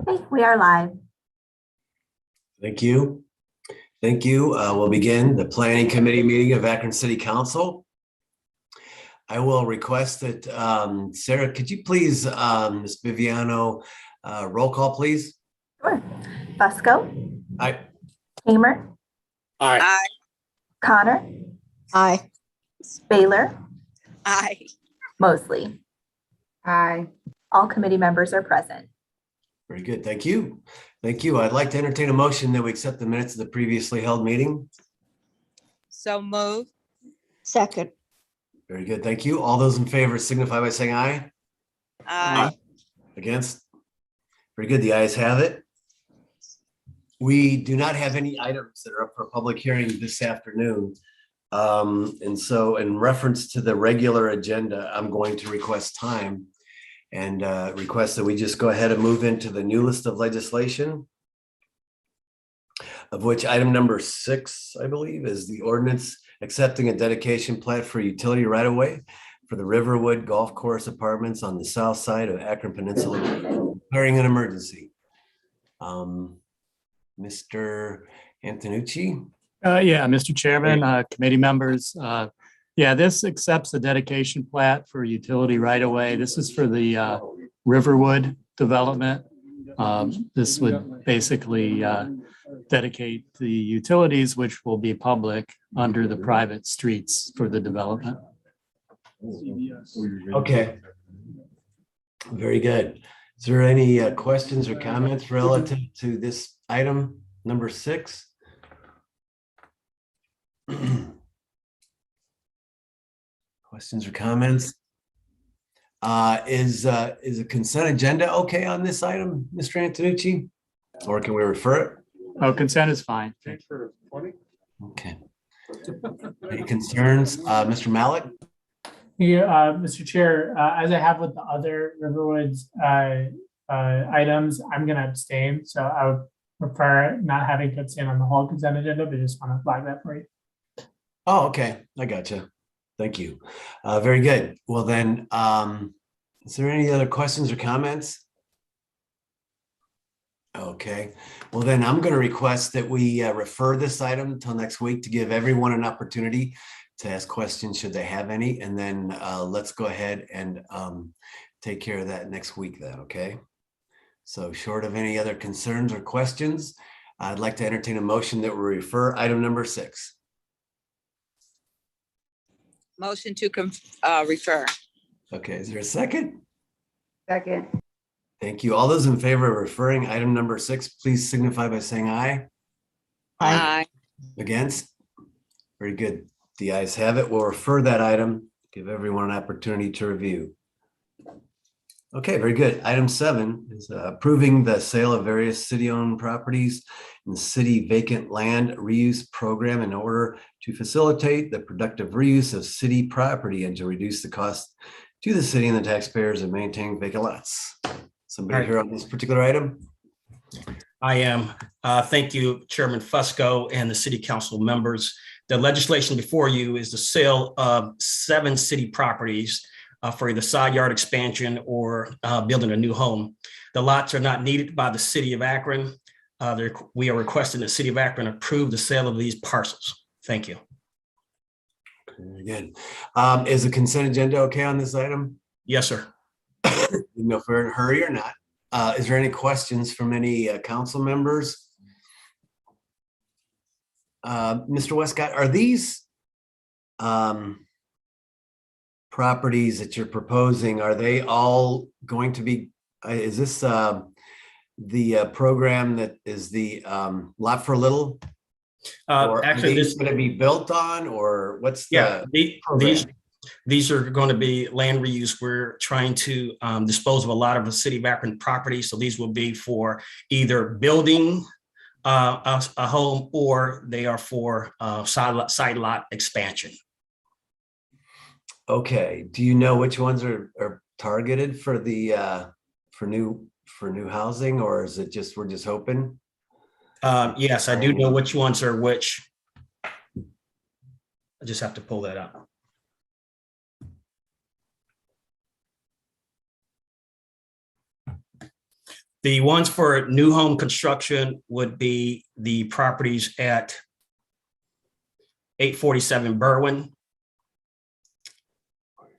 Okay, we are live. Thank you. Thank you. We'll begin the Planning Committee meeting of Akron City Council. I will request that, Sarah, could you please, Ms. Viviano, roll call, please? Sure. Fusco. Aye. Hamer. Aye. Aye. Connor. Aye. Baylor. Aye. Mosley. Aye. All committee members are present. Very good. Thank you. Thank you. I'd like to entertain a motion that we accept the minutes of the previously held meeting. So moved. Second. Very good. Thank you. All those in favor signify by saying aye. Aye. Against? Very good. The ayes have it. We do not have any items that are up for public hearing this afternoon. And so in reference to the regular agenda, I'm going to request time and request that we just go ahead and move into the new list of legislation, of which item number 6, I believe, is the ordinance accepting a dedication plat for utility right-of-way for the Riverwood Golf Course Apartments on the south side of Akron Peninsula, declaring an emergency. Mr. Antonucci? Yeah, Mr. Chairman, committee members. Yeah, this accepts the dedication plat for utility right-of-way. This is for the Riverwood development. This would basically dedicate the utilities, which will be public, under the private streets for the development. Okay. Very good. Is there any questions or comments relative to this item number 6? Questions or comments? Is a consent agenda okay on this item, Mr. Antonucci? Or can we refer it? Oh, consent is fine. Okay. Any concerns? Mr. Malik? Yeah, Mr. Chair, as I have with the other Riverwoods items, I'm going to abstain. So I would prefer not having to abstain on the whole consent agenda, but just want to flag that for you. Oh, okay. I gotcha. Thank you. Very good. Well then, is there any other questions or comments? Okay. Well then, I'm going to request that we refer this item until next week to give everyone an opportunity to ask questions should they have any. And then let's go ahead and take care of that next week then, okay? So short of any other concerns or questions, I'd like to entertain a motion that we refer item number 6. Motion to refer. Okay, is there a second? Second. Thank you. All those in favor of referring item number 6, please signify by saying aye. Aye. Against? Very good. The ayes have it. We'll refer that item, give everyone an opportunity to review. Okay, very good. Item 7 is approving the sale of various city-owned properties and city vacant land reuse program in order to facilitate the productive reuse of city property and to reduce the cost to the city and the taxpayers of maintaining vacant lots. Somebody here on this particular item? I am. Thank you, Chairman Fusco and the City Council members. The legislation before you is the sale of 7 city properties for either side yard expansion or building a new home. The lots are not needed by the City of Akron. We are requesting the City of Akron approve the sale of these parcels. Thank you. Very good. Is the consent agenda okay on this item? Yes, sir. You know if we're in a hurry or not. Is there any questions from any council members? Mr. Westcott, are these properties that you're proposing, are they all going to be, is this the program that is the lot for little? Or Actually, are this these going to be built on, or what's the these are going to be land reuse. We're trying to dispose of a lot of the City of Akron property. So these will be for either building a home, or they are for side lot expansion. Okay. Do you know which ones are targeted for the for new housing, or is it just we're just hoping? Yes, I do know which ones are which. I just have to pull that up. The ones for new home construction would be the properties at 847 Berwyn,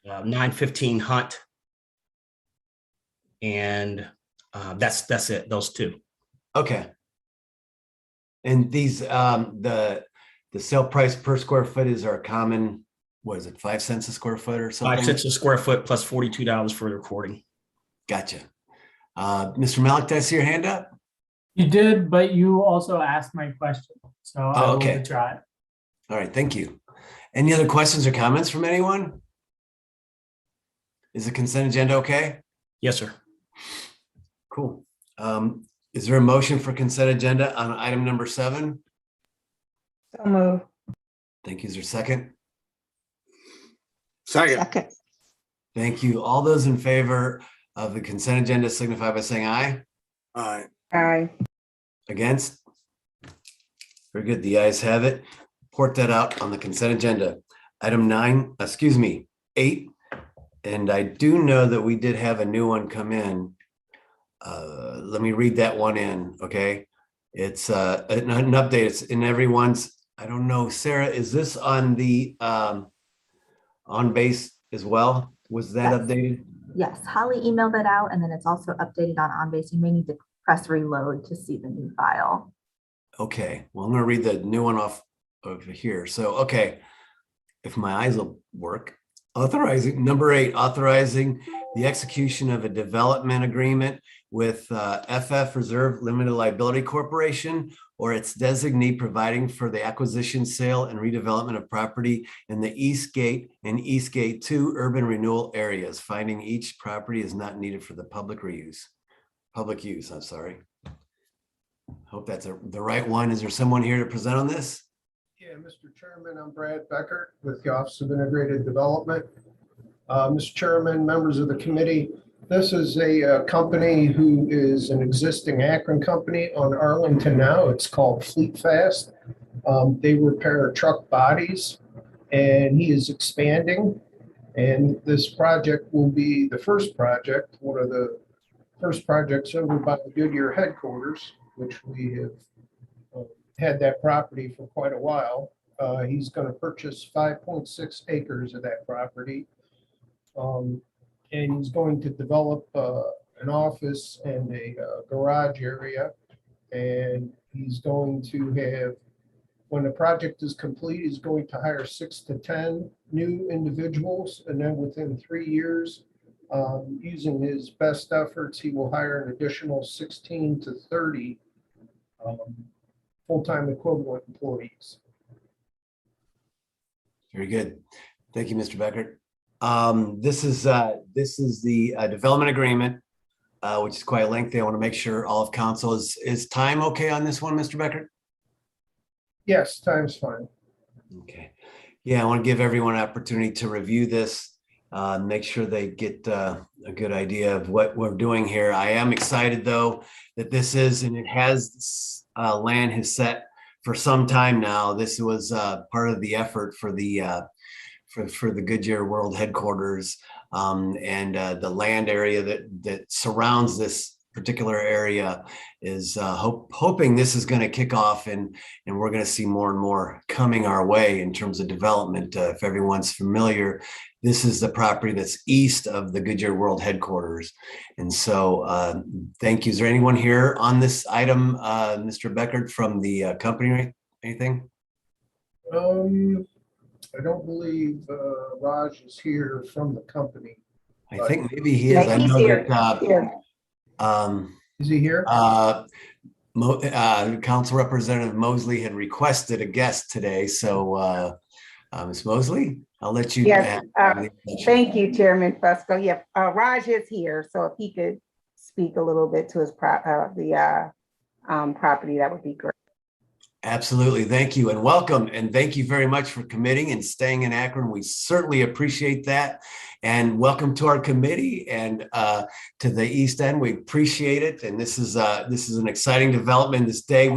915 Hunt, and that's it, those two. Okay. And these, the sale price per square foot is our common, what is it, 5 cents a square foot or something? 5 cents a square foot plus $42 for the recording. Gotcha. Mr. Malik, did I see your hand up? You did, but you also asked my question, so I will okay. withdraw it. All right, thank you. Any other questions or comments from anyone? Is the consent agenda okay? Yes, sir. Cool. Is there a motion for consent agenda on item number 7? So move. Thank you. Is there a second? Second. Thank you. All those in favor of the consent agenda signify by saying aye. Aye. Aye. Against? Very good. The ayes have it. Report that out on the consent agenda. Item 8. And I do know that we did have a new one come in. Let me read that one in, okay? It's an update. It's in everyone's, I don't know, Sarah, is this on the on base as well? Was that Yes. updated? Yes, Holly emailed it out and then it's also updated on OnBase. You may need to press reload to see the new file. Okay, well, I'm gonna read the new one off over here. So, okay, if my eyes will work. Number 8, authorizing the execution of a development agreement with FF Reserve Limited Liability Corporation or its designee, providing for the acquisition, sale, and redevelopment of property in the East Gate and East Gate 2 urban renewal areas, finding each property is not needed for the public use, I'm sorry. Hope that's the right one. Is there someone here to present on this? Yeah, Mr. Chairman, I'm Brad Beckert with the Office of Integrated Development. Mr. Chairman, members of the committee, this is a company who is an existing Akron company on Arlington now. It's called Fleet Fast. They repair truck bodies and he is expanding. And this project will be the first project, one of the first projects over by the Goodyear headquarters, which we have had that property for quite a while. He's going to purchase 5.6 acres of that property. And he's going to develop an office and a garage area. And he's going to have, when the project is complete, he's going to hire 6 to 10 new individuals. And then within 3 years, using his best efforts, he will hire an additional 16 to 30 full-time equivalent employees. Very good. Thank you, Mr. Beckert. This is the development agreement, which is quite lengthy. I want to make sure all of council is time okay on this one, Mr. Beckert? Yes, time's fine. Okay. Yeah, I want to give everyone an opportunity to review this, make sure they get a good idea of what we're doing here. I am excited, though, that this is, and it has land has set for some time now. This was part of the effort for the for the Goodyear World headquarters, and the land area that surrounds this particular area is hoping this is going to kick off, and we're going to see more and more coming our way in terms of development. If everyone's familiar, this is the property that's east of the Goodyear World headquarters. And so thank you. Is there anyone here on this item, Mr. Beckert, from the company or anything? I don't believe Raj is here from the company. I think maybe he is. I know that Is he here? Council Representative Mosley had requested a guest today. So Ms. Mosley, I'll let you. Yes, thank you, Chairman Fusco. Yeah, Raj is here, so if he could speak a little bit to his property, that would be great. Absolutely. Thank you and welcome. And thank you very much for committing and staying in Akron. We certainly appreciate that. And welcome to our committee and to the East End. We appreciate it. And this is an exciting development this day.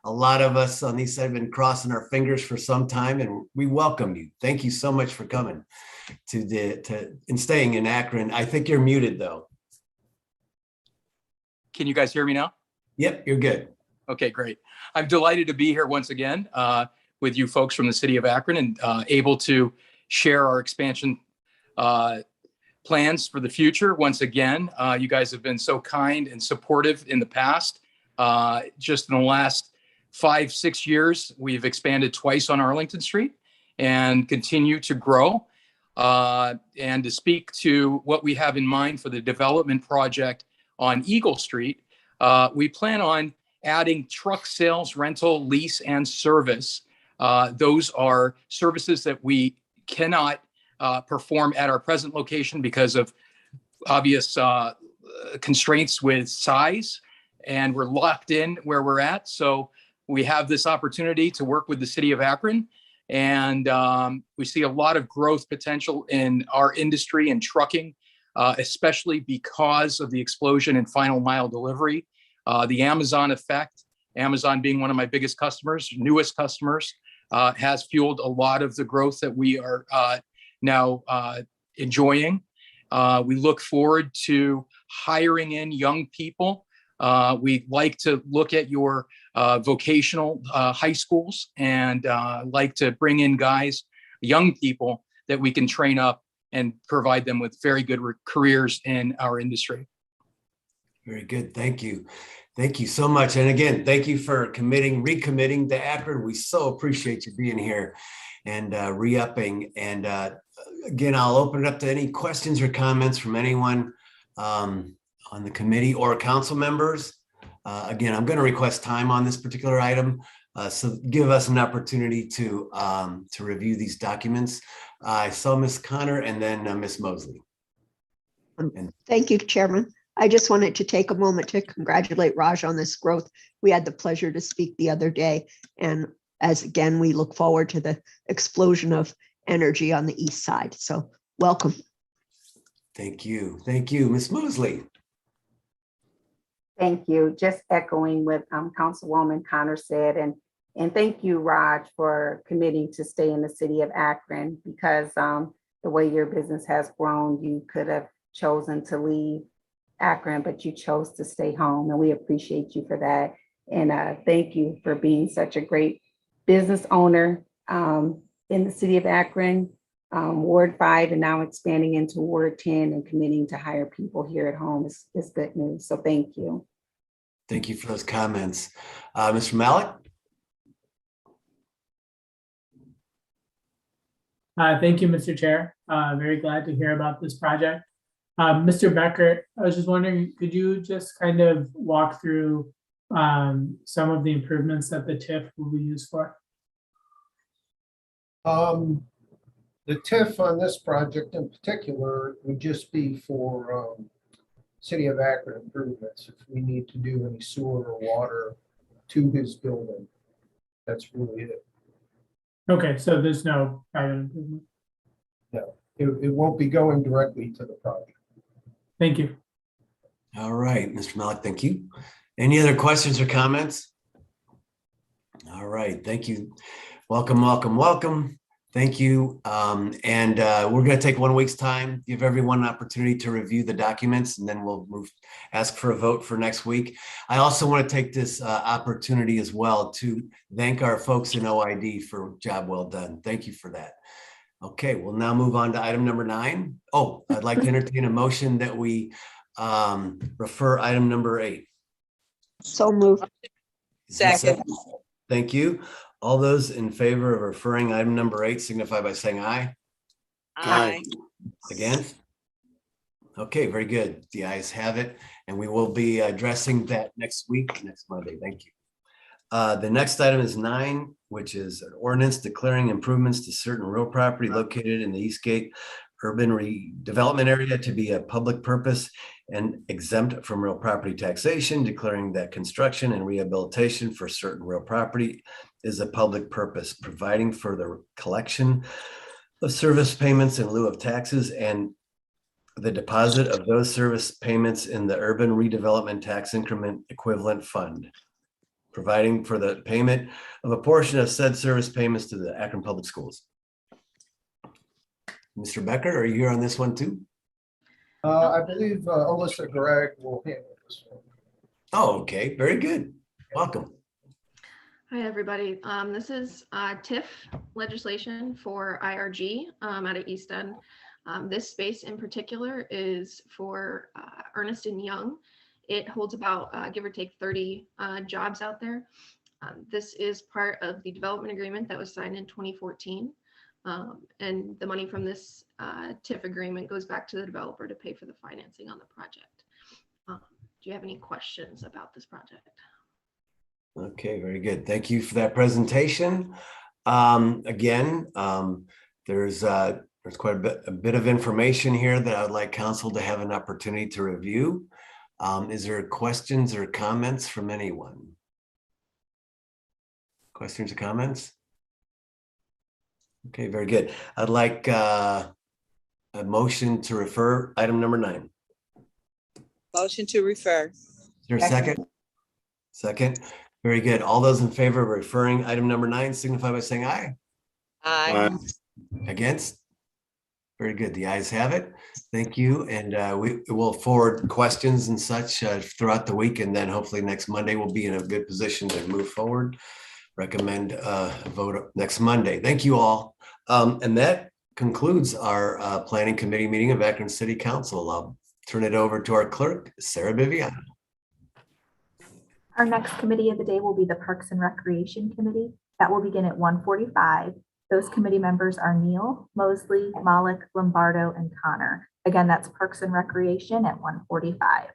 A lot of us on the East Side have been crossing our fingers for some time, and we welcome you. Thank you so much for coming and staying in Akron. I think you're muted though. Can you guys hear me now? Yep, you're good. Okay, great. I'm delighted to be here once again with you folks from the city of Akron and able to share our expansion plans for the future. Once again, you guys have been so kind and supportive in the past. Just in the last 5-6 years, we've expanded twice on Arlington Street and continue to grow. And to speak to what we have in mind for the development project on Eagle Street, we plan on adding truck sales, rental, lease, and service. Those are services that we cannot perform at our present location because of obvious constraints with size, and we're locked in where we're at. So we have this opportunity to work with the city of Akron, and we see a lot of growth potential in our industry and trucking, especially because of the explosion in final mile delivery, the Amazon effect. Amazon being one of my biggest customers, newest customers, has fueled a lot of the growth that we are now enjoying. We look forward to hiring in young people. We like to look at your vocational high schools and like to bring in guys, young people that we can train up and provide them with very good careers in our industry. Very good. Thank you. Thank you so much. And again, thank you for recommitting to Akron. We so appreciate you being here and re-upping. And again, I'll open it up to any questions or comments from anyone on the committee or council members. Again, I'm going to request time on this particular item, so give us an opportunity to review these documents. I saw Ms. Connor and then Ms. Mosley. Thank you, Chairman. I just wanted to take a moment to congratulate Raj on this growth. We had the pleasure to speak the other day, and as again, we look forward to the explosion of energy on the east side. So welcome. Thank you. Thank you, Ms. Mosley. Thank you. Just echoing what Councilwoman Connor said, and thank you, Raj, for committing to stay in the city of Akron, because the way your business has grown, you could have chosen to leave Akron, but you chose to stay home, and we appreciate you for that. And thank you for being such a great business owner in the city of Akron, Ward 5, and now expanding into Ward 10 and committing to hire people here at home is good news. So thank you. Thank you for those comments. Mr. Malik? Thank you, Mr. Chair. Very glad to hear about this project. Mr. Becker, I was just wondering, could you just kind of walk through some of the improvements that the TIF will be used for? The TIF on this project in particular would just be for City of Akron improvements. If we need to do any sewer or water to his building, that's really it. Okay, so there's no private improvement. No, it won't be going directly to the project. Thank you. All right, Mr. Malik, thank you. Any other questions or comments? All right, thank you. Welcome, welcome, welcome. Thank you. And we're going to take 1 week's time, give everyone an opportunity to review the documents, and then we'll ask for a vote for next week. I also want to take this opportunity as well to thank our folks in OID for a job well done. Thank you for that. Okay, we'll now move on to item number 9. Oh, I'd like to entertain a motion that we refer item number 8. So moved. Second. Thank you. All those in favor of referring item number 8 signify by saying aye. Aye. Against? Okay, very good. The ayes have it, and we will be addressing that next week, next Monday. Thank you. The next item is 9, which is an ordinance declaring improvements to certain real property located in the Eastgate urban redevelopment area to be a public purpose and exempt from real property taxation, declaring that construction and rehabilitation for certain real property is a public purpose, providing for the collection of service payments in lieu of taxes and the deposit of those service payments in the urban redevelopment tax increment equivalent fund, providing for the payment of a portion of said service payments to the Akron Public Schools. Mr. Becker, are you here on this one too? I believe Alyssa Gregg will handle this one. Oh, okay, very good. Welcome. Hi, everybody. This is TIF legislation for IRG out of East End. This space in particular is for Ernst & Young. It holds about, give or take, 30 jobs out there. This is part of the development agreement that was signed in 2014. And the money from this TIF agreement goes back to the developer to pay for the financing on the project. Do you have any questions about this project? Okay, very good. Thank you for that presentation. Again, there's quite a bit of information here that I would like council to have an opportunity to review. Is there questions or comments from anyone? Questions or comments? Okay, very good. I'd like a motion to refer item number 9. Motion to refer. Is there a second? Second. Very good. All those in favor of referring item number 9 signify by saying aye. Aye. Against? Very good. The ayes have it. Thank you. And we will forward questions and such throughout the week. And then hopefully next Monday we'll be in a good position to move forward. Recommend a vote next Monday. Thank you all. And that concludes our planning committee meeting of Akron City Council. I'll turn it over to our clerk, Sarah Viviano. Our next committee of the day will be the Parks and Recreation Committee. That will begin at 1:45. Those committee members are Neal, Mosley, Malik, Lombardo, and Connor. Again, that's Parks and Recreation at 1:45.